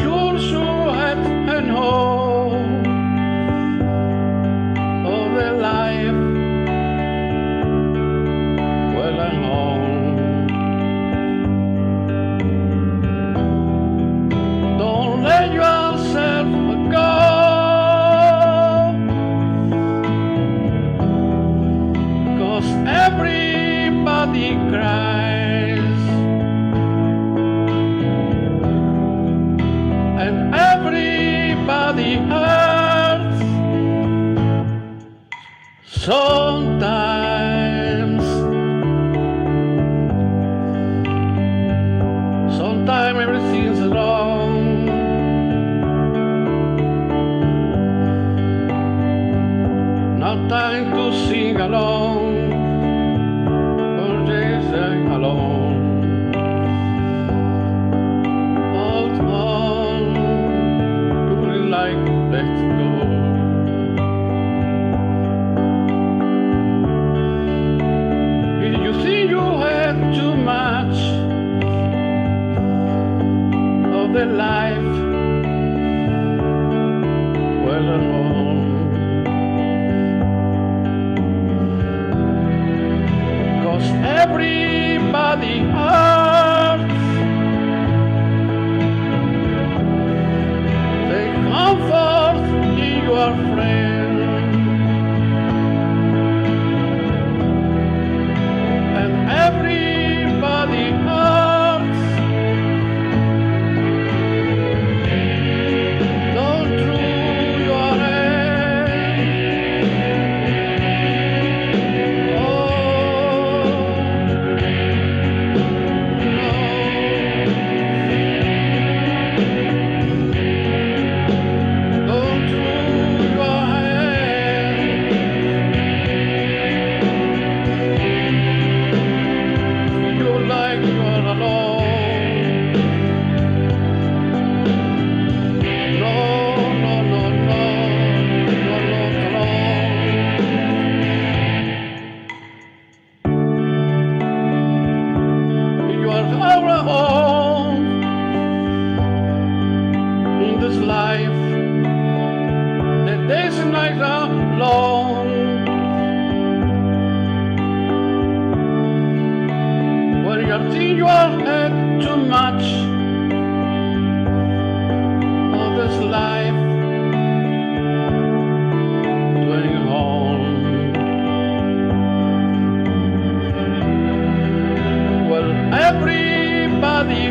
sure had and hope of the life well and home. Don't let yourself go, 'cause everybody cries and everybody hurts. Sometimes everything's wrong. No time to sing along, or just sing alone. Hold on, feeling like let's go. If you think you had too much of the life well and home, 'cause everybody hurts. Take comfort in your friend, and everybody hurts. Don't throw your head. Oh no. Don't throw your head. Feel like you're alone. No, no, no, no, you're not alone. You are our home in this life. The days and nights are long. When you think you are had too much of this life, going home. Well, everybody